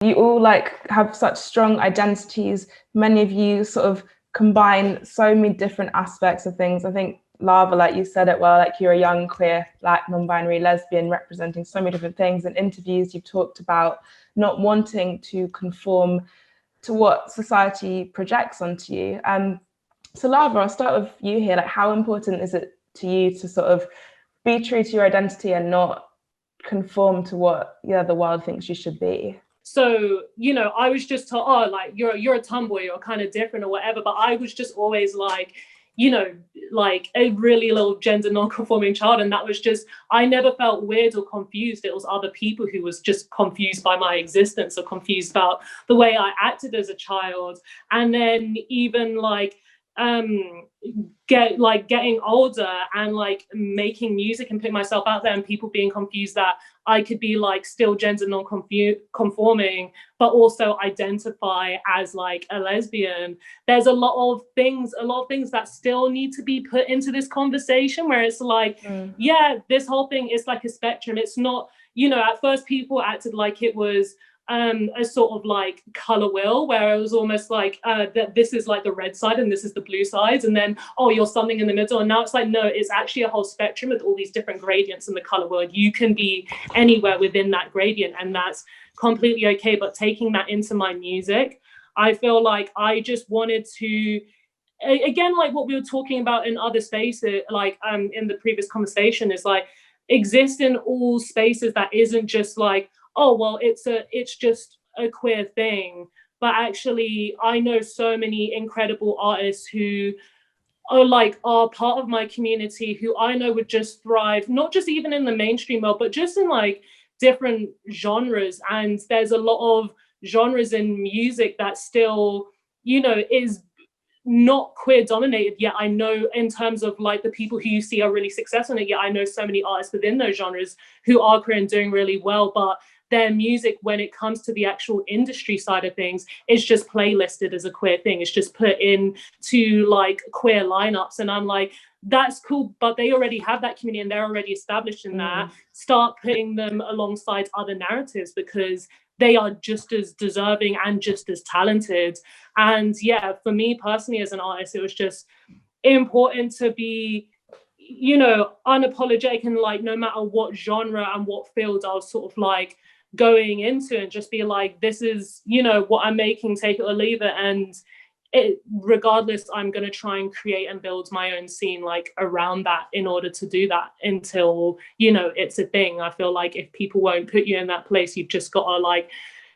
You all like have such strong identities. Many of you sort of combine so many different aspects of things. I think Lava, like you said it well, like you're a young, queer, black, non-binary lesbian representing so many different things. In interviews, you've talked about not wanting to conform to what society projects onto you. So Lava, I'll start with you here. Like, how important is it to you to sort of be true to your identity and not conform to what the world thinks you should be? So, you know, I was just told, oh, like you're a tomboy, you're kind of different or whatever. But I was just always like, you know, like a really little gender non-conforming child. And that was just, I never felt weird or confused. It was other people who was just confused by my existence or confused about the way I acted as a child. And then even like, getting older and like making music and putting myself out there and people being confused that I could be like still gender non-conforming but also identify as like a lesbian. There's a lot of things that still need to be put into this conversation where it's like yeah, this whole thing is like a spectrum. It's not, you know, at first people acted like it was a sort of like color wheel where it was almost like that this is like the red side and this is the blue side, and then oh, you're something in the middle. And now it's like, no, it's actually a whole spectrum with all these different gradients in the color wheel. You can be anywhere within that gradient and that's completely okay. But taking that into my music, I feel like I just wanted to, again, like what we were talking about in other spaces, like in the previous conversation, is like exist in all spaces that isn't just like, oh, well, it's just a queer thing. But actually, I know so many incredible artists who are part of my community who I know would just thrive, not just even in the mainstream world, but just in like different genres. And there's a lot of genres in music that still, you know, is not queer dominated, yet I know in terms of like the people who you see are really successful in it, yet I know so many artists within those genres who are queer and doing really well, but their music, when it comes to the actual industry side of things, is just playlisted as a queer thing. It's just put into like queer lineups. And I'm like, that's cool, but they already have that community and they're already established in that. Start putting them alongside other narratives because they are just as deserving and just as talented. And yeah, for me personally as an artist, it was just important to be, you know, unapologetic and like no matter what genre and what field I was sort of like going into, and just be like, this is, you know, what I'm making, take it or leave it. And it, regardless, I'm going to try and create and build my own scene like around that in order to do that until, you know, it's a thing. I feel like if people won't put you in that place, you've just got to like,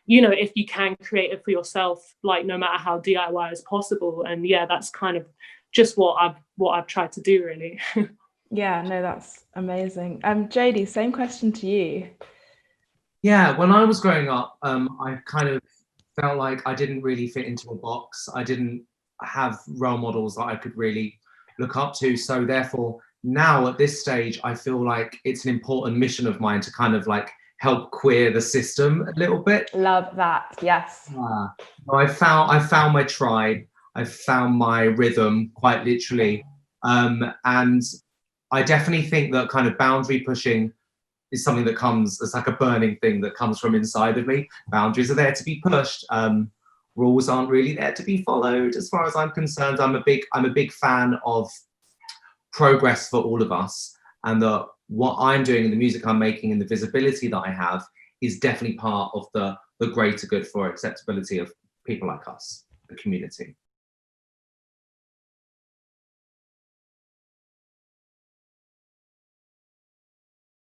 you know, if you can create it for yourself, like no matter how DIY as possible. And yeah, that's kind of just what I've tried to do, really. Yeah, no, that's amazing. Jodie, same question to you. Yeah, when I was growing up, I kind of felt like I didn't really fit into a box. I didn't have role models that I could really look up to. So therefore, now at this stage, I feel like it's an important mission of mine to kind of like help queer the system a little bit. Love that. Yes. So I found my tribe. I found my rhythm, quite literally, and I definitely think that kind of boundary pushing is something that comes as like a burning thing that comes from inside of me. Boundaries are there to be pushed. Rules aren't really there to be followed, as far as I'm concerned. I'm a big fan of progress for all of us, and that what I'm doing in the music I'm making and the visibility that I have is definitely part of the greater good for acceptability of people like us, the community.